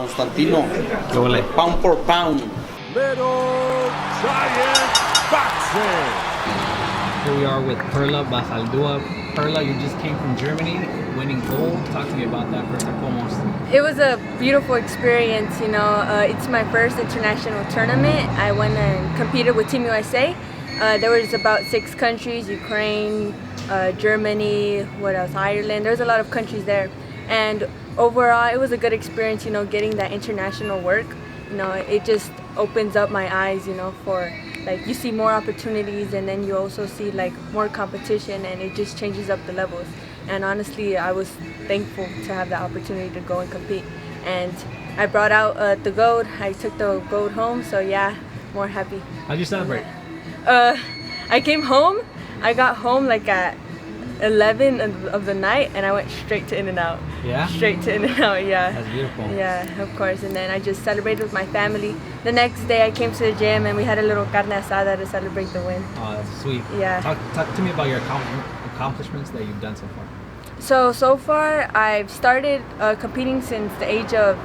Constantino. ¿Qué huele? Pound for pound. Little Giant Boxing. Here we are with Perla Bazaldua. Perla, you just came from Germany, winning gold. Talk to me about that first and foremost. It was a beautiful experience, you know. It's my first international tournament. I went and competed with Team USA. There was about 6 countries: Ukraine, Germany, what else? Ireland. There was a lot of countries there, and overall, it was a good experience. You know, getting that international work. You know, it just opens up my eyes. You know, for like you see more opportunities, and then you also see like more competition, and it just changes up the levels. And honestly, I was thankful to have the opportunity to go and compete. And I brought out the gold. I took the gold home, so yeah, more happy. How'd you celebrate? I came home. I got home like at 11 of the night, and I went straight to In-N-Out. Yeah? Straight to In-N-Out, yeah. That's beautiful. Yeah, of course. And then I just celebrated with my family. The next day I came to the gym, and we had a little carne asada to celebrate the win. Oh, that's sweet. Yeah. Talk to me about your accomplishments that you've done so far. So far, I've started competing since the age of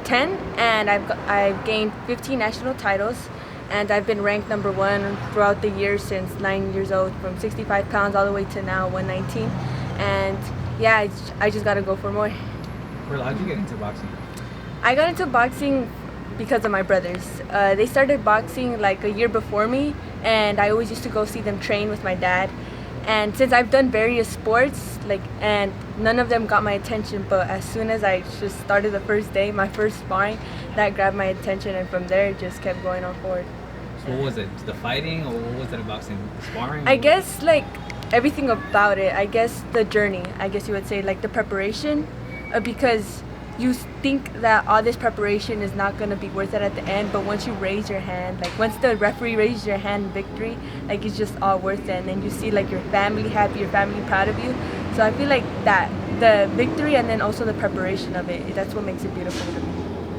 10, and I've gained 15 national titles, and I've been ranked #1 throughout the years since 9 years old, from 65 pounds all the way to now 119. And yeah, I just gotta go for more. Perla, how'd you get into boxing? I got into boxing because of my brothers. They started boxing like a year before me, and I always used to go see them train with my dad. And since I've done various sports, and none of them got my attention, but as soon as I just started the first day, my first sparring, that grabbed my attention, and from there it just kept going on forward. So what was it? The fighting, or what was it about boxing? The sparring? I guess like everything about it. I guess the journey. I guess you would say like the preparation, because you think that all this preparation is not going to be worth it at the end, but once you raise your hand, like once the referee raises your hand in victory, like it's just all worth it. And then you see like your family happy, your family proud of you. So I feel like that the victory and then also the preparation of it, that's what makes it beautiful to me.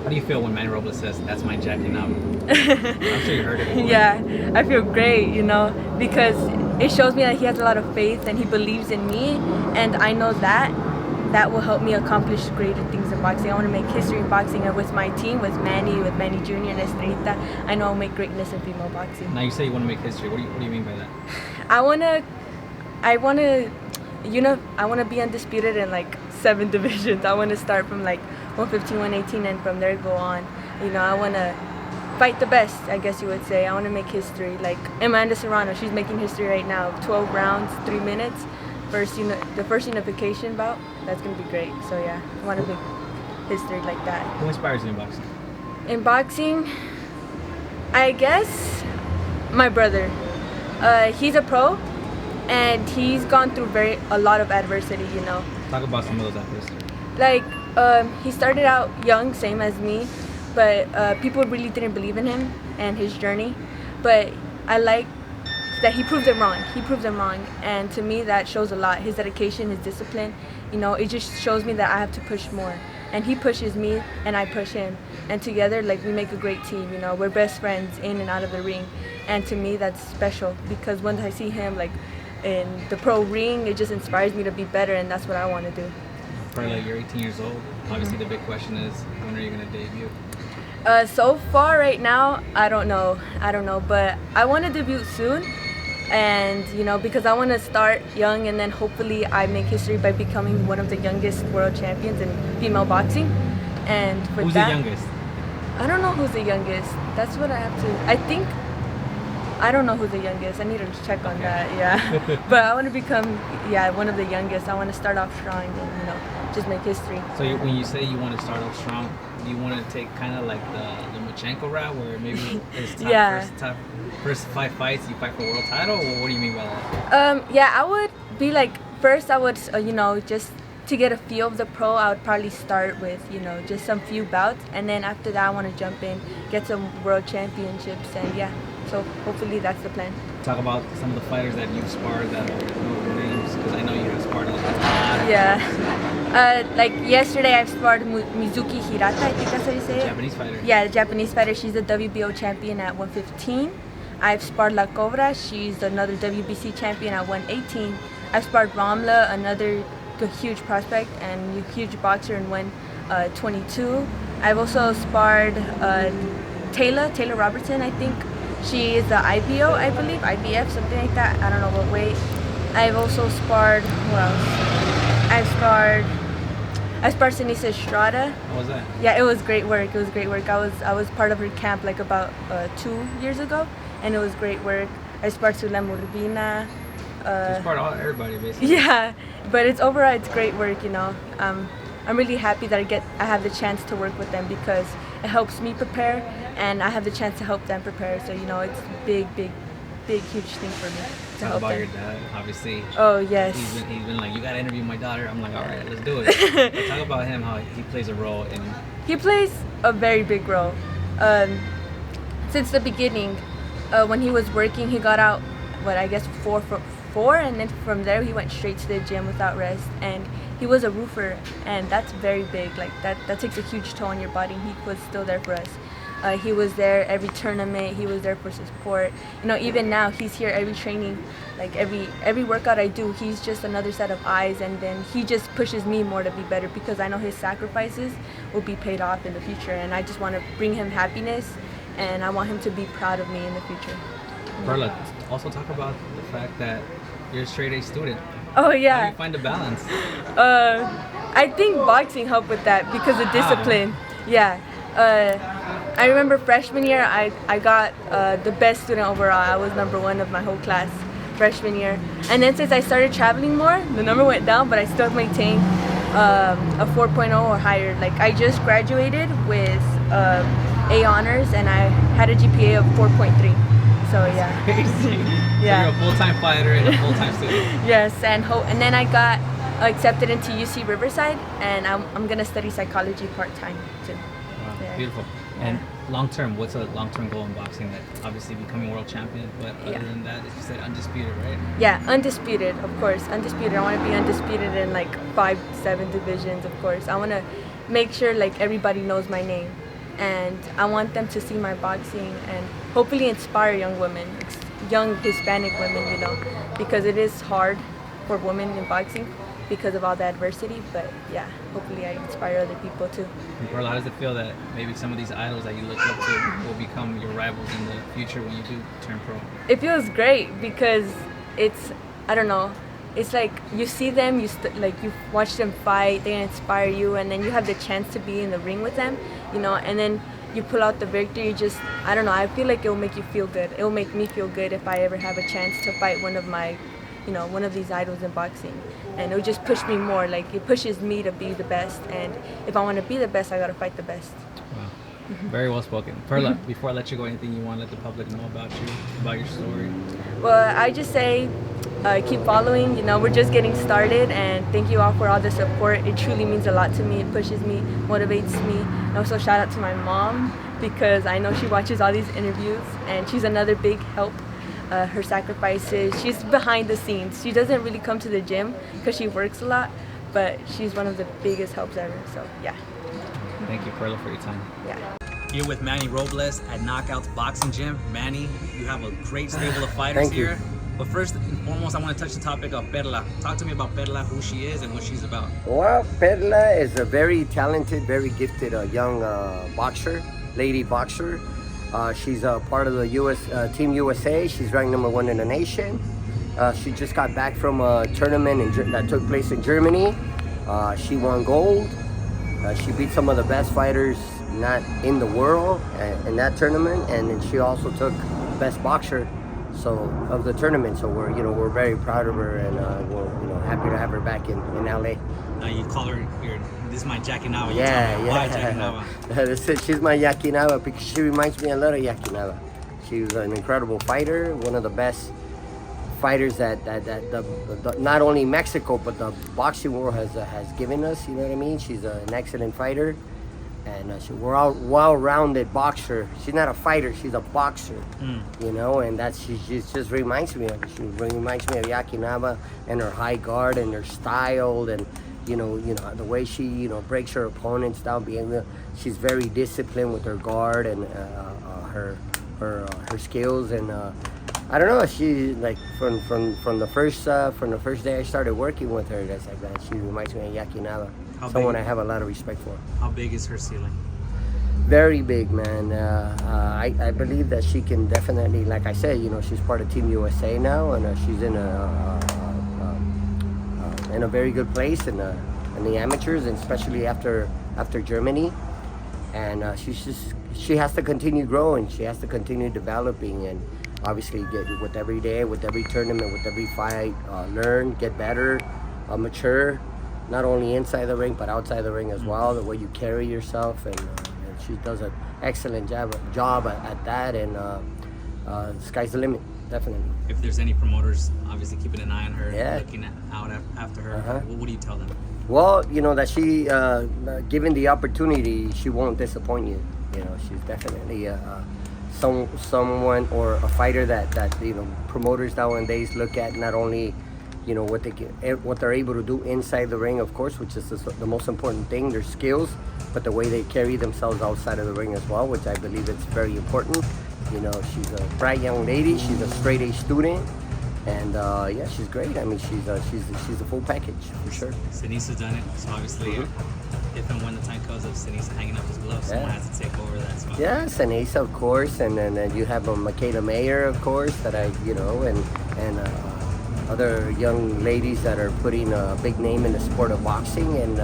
How do you feel when Manny Robles says, "That's my jacket now"? I'm sure you heard it before. Yeah, I feel great, you know, because it shows me that he has a lot of faith and he believes in me, and I know that will help me accomplish greater things in boxing. I want to make history in boxing, and with my team, with Manny Jr. and Estrellita, I know I'll make greatness in female boxing. Now you say you want to make history. What do you mean by that? I want to be undisputed in like 7 divisions. I want to start from like 115, 118, and from there go on. You know, I want to fight the best, I guess you would say. I want to make history. Like Amanda Serrano, she's making history right now. 12 rounds, 3 minutes. The first unification bout, that's going to be great. So yeah, I want to make history like that. Who inspires you in boxing? In boxing, I guess my brother. He's a pro, and he's gone through a lot of adversity, you know. Talk about some of those adversities. Like, he started out young, same as me, but people really didn't believe in him and his journey. But I like that he proved them wrong. He proved them wrong, and to me that shows a lot. His dedication, his discipline, you know, it just shows me that I have to push more. And he pushes me, and I push him, and together, like, we make a great team. You know, we're best friends in and out of the ring, and to me that's special, because once I see him like in the pro ring, it just inspires me to be better, and that's what I want to do. Perla, you're 18 years old. Obviously, the big question is, when are you going to debut? So far right now, I don't know, but I want to debut soon. And you know, because I want to start young, and then hopefully I make history by becoming one of the youngest world champions in female boxing. And for Who's that, the youngest? I don't know who's the youngest. That's what I have to. I don't know who's the youngest. I need to check on that. Yeah, but I want to become one of the youngest. I want to start off strong and, you know, just make history. So when you say you want to start off strong, do you want to take kind of like the Machenko route, where maybe it's first 5 fights you fight for world title, or what do you mean by that? I would be like, first I would, just to get a feel of the pro, I would probably start with, just some few bouts, and then after that I want to jump in, get some world championships, and yeah, so hopefully that's the plan. Talk about some of the fighters that you've sparred that are names, because I know you have sparred a lot. Yeah. Like yesterday I've sparred Mizuki Hirata, I think that's how you say it. Japanese fighter. Yeah, the Japanese fighter. She's the WBO champion at 115. I've sparred La Cobra. She's another WBC champion at 118. I've sparred Ramla, another huge prospect and huge boxer, in 122. I've also sparred Taylor Robertson, I think. She is the IBO, I believe, IBF, something like that. I don't know what weight. I've also sparred, who else? I sparred Sinisa Estrada. How was that? Yeah, it was great work. It was great work. I was part of her camp like about 2 years ago, and it was great work. I sparred Sulem Urbina. You sparred everybody, basically. Yeah, but overall it's great work, you know. I'm really happy that I have the chance to work with them because it helps me prepare, and I have the chance to help them prepare. So you know, it's big, huge thing for me to Talk help about them. your dad, obviously. Oh yes. He's been like, you gotta interview my daughter. I'm like, all right, let's do it. But talk about him, how he plays a role in. He plays a very big role. Since the beginning, when he was working, he got out, I guess 4, and then from there he went straight to the gym without rest. And he was a roofer, and that's very big. Like that takes a huge toll on your body. He was still there for us. He was there every tournament. He was there for support. You know, even now he's here every training, like every workout I do. He's just another set of eyes, and then he just pushes me more to be better because I know his sacrifices will be paid off in the future, and I just want to bring him happiness, and I want him to be proud of me in the future. Perla, also talk about the fact that you're a straight A student. Oh How do yeah. you find the balance? I think boxing helped with that because of discipline. Yeah. I remember freshman year, I got the best student overall. I was #1 of my whole class freshman year. And then since I started traveling more, the number went down, but I still maintained a 4.0 or higher. Like I just graduated with A honors, and I had a GPA of 4.3. So yeah. Crazy. Yeah. So you're a full-time fighter and a full-time student. Yes, and then I got accepted into UC Riverside, and I'm gonna study psychology part-time too. Wow, Yeah. beautiful. And long-term, what's a long-term goal in boxing? That obviously becoming world champion, but other than that, you said undisputed, right? Yeah, undisputed, of course. Undisputed. I want to be undisputed in like 5-7 divisions, of course. I want to make sure like everybody knows my name, and I want them to see my boxing and hopefully inspire young women, young Hispanic women, you know, because it is hard for women in boxing because of all the adversity. But yeah, hopefully I inspire other people too. And Perla, how does it feel that maybe some of these idols that you look up to will become your rivals in the future when you do turn pro? It feels great because I don't know, it's like you see them, you watch them fight, they inspire you, and then you have the chance to be in the ring with them, you know, and then you pull out the victory. I don't know, I feel like it will make you feel good. It will make me feel good if I ever have a chance to fight one of these idols in boxing. And it will just push me more, like it pushes me to be the best, and if I want to be the best, I got to fight the best. Wow. Very well spoken. Perla, before I let you go, anything you want to let the public know about you, about your story? Well, I just say keep following. You know, we're just getting started, and thank you all for all the support. It truly means a lot to me. It pushes me, motivates me. And also shout out to my mom because I know she watches all these interviews, and she's another big help. Her sacrifices, she's behind the scenes. She doesn't really come to the gym because she works a lot, but she's one of the biggest helps ever. So yeah. Thank you, Perla, for your time. Yeah. Here with Manny Robles at Knockouts Boxing Gym. Manny, you have a great stable of fighters here. But first and foremost, I want to touch the topic of Perla. Talk to me about Perla, who she is and what she's about. Well, Perla is a very talented, very gifted young boxer, lady boxer. She's a part of the Team USA. She's ranked #1 in the nation. She just got back from a tournament that took place in Germany. She won gold. She beat some of the best fighters not in the world in that tournament, and then she also took best boxer of the tournament. So we're very proud of her, and we're happy to have her back in LA. You call her this is my Yakinawa. Yeah. Why Yakinawa? That's it. She's my Yakinawa because she reminds me a lot of Yakinawa. She was an incredible fighter, one of the best fighters that not only Mexico but the boxing world has given us. You know what I mean? She's an excellent fighter, and she's a well-rounded boxer. She's not a fighter; she's a boxer. You know, and she just reminds me of it. She reminds me of Yakinawa and her high guard and her style, and you know the way she breaks her opponents down. She's very disciplined with her guard and her skills, and I don't know. She like from the first day I started working with her. That's like that. She reminds me of Yakinawa, someone I have a lot of respect for. How big is her ceiling? Very big, man. I believe that she can definitely, like I said, she's part of Team USA now, and she's in a very good place in the amateurs, and especially after Germany. And she has to continue growing. She has to continue developing, and obviously get with every day, with every tournament, with every fight, learn, get better, mature, not only inside the ring but outside the ring as well. The way you carry yourself, and she does an excellent job at that. And the sky's the limit, definitely. If there's any promoters, obviously keeping an eye on her, Yeah. looking out after her, what do you tell them? Well, that she, given the opportunity, she won't disappoint you. She's definitely someone or a fighter that promoters nowadays look at, not only what they're able to do inside the ring, of course, which is the most important thing, their skills, but the way they carry themselves outside of the ring as well, which I believe it's very important. She's a bright young lady. She's a straight A student. And yeah, she's great. I mean, she's a full package for sure. Senisa's done it, so obviously, if and when the time comes of Senisa hanging up his gloves, someone has to take over that spot. Yeah, Senisa, of course, and then you have Michaela Mayer, of course, that and other young ladies that are putting a big name in the sport of boxing, and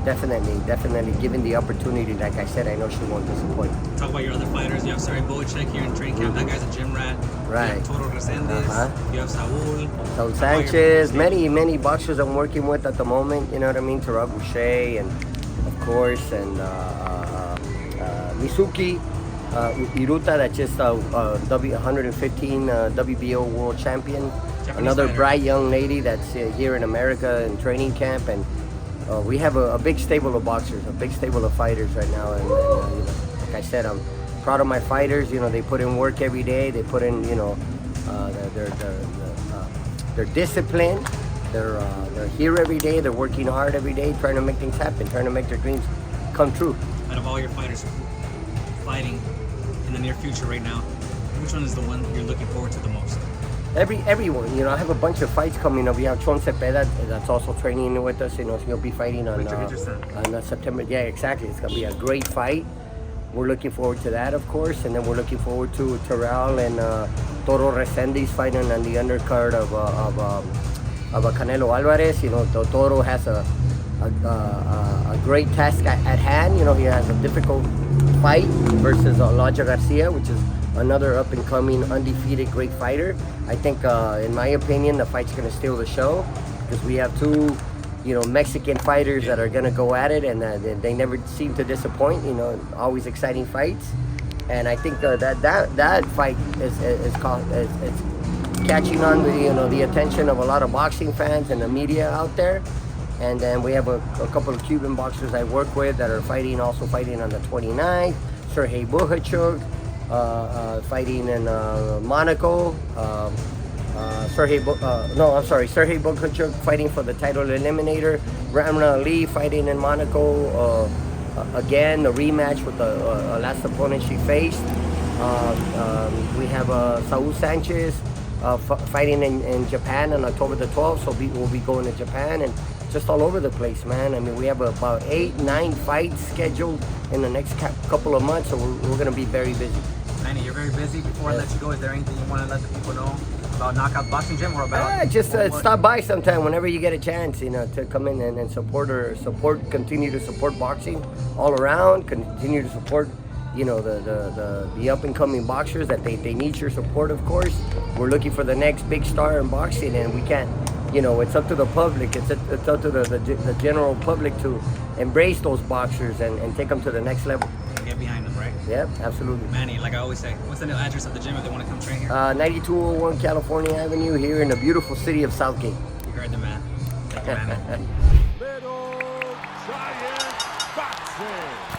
definitely given the opportunity, like I said, I know she won't disappoint. Talk about your other fighters. You have Sari Bochek here in training camp. That guy's a gym rat. Right. You have Toro Resendez. You have Saul Sanchez, many boxers I'm working with at the moment. You know what I mean? Terrell Boucher, and of course, and Mizuki Iruta, that's just 115 WBO world champion. Japanese Another fighter. bright young lady that's here in America in training camp, and we have a big stable of boxers, a big stable of fighters right now. And like I said, I'm proud of my fighters. They put in work every day. They put in, their discipline. They're here every day. They're working hard every day, trying to make things happen, trying to make their dreams come true. Out of all your fighters fighting in the near future right now, which one is the one you're looking forward to the most? Everyone, I have a bunch of fights coming up. We have Chon Cepeda that's also training with us. He'll be fighting on September. Yeah, exactly. It's gonna be a great fight. We're looking forward to that, of course, and then we're looking forward to Terrell and Toro Resendez fighting on the undercard of Canelo Alvarez. Toro has a great task at hand. He has a difficult fight versus Elijah Garcia, which is another up-and-coming, undefeated, great fighter. I think, in my opinion, the fight's going to steal the show, because we have two, Mexican fighters that are going to go at it, and they never seem to disappoint. Always exciting fights, and I think that fight is catching on the attention of a lot of boxing fans and the media out there. And then we have a couple of Cuban boxers I work with that are also fighting on the 29th. Sergey Bohachuk, fighting in Monaco. Sergey Bohachuk fighting for the title eliminator. Ramna Ali fighting in Monaco. Again, the rematch with the last opponent she faced. We have Saul Sanchez fighting in Japan on October the 12th. So we'll be going to Japan, and just all over the place, man. I mean, we have about 8-9 fights scheduled in the next couple of months, so we're going to be very busy. Manny, you're very busy. Before I let you go, is there anything you want to let the people know about Knockout Boxing Gym, or about? Just stop by sometime whenever you get a chance, to come in and continue to support boxing all around, continue to support, the up and coming boxers that they need your support, of course. We're looking for the next big star in boxing, and we can't, it's up to the public, it's up to the general public to embrace those boxers and take them to the next level. Get behind them, right? Yep, absolutely. Manny, like I always say, what's the new address of the gym if they want to come train here? 9201 California Avenue, here in the beautiful city of Southgate. You heard the man. Thank you, Manny. Little Giant Boxing.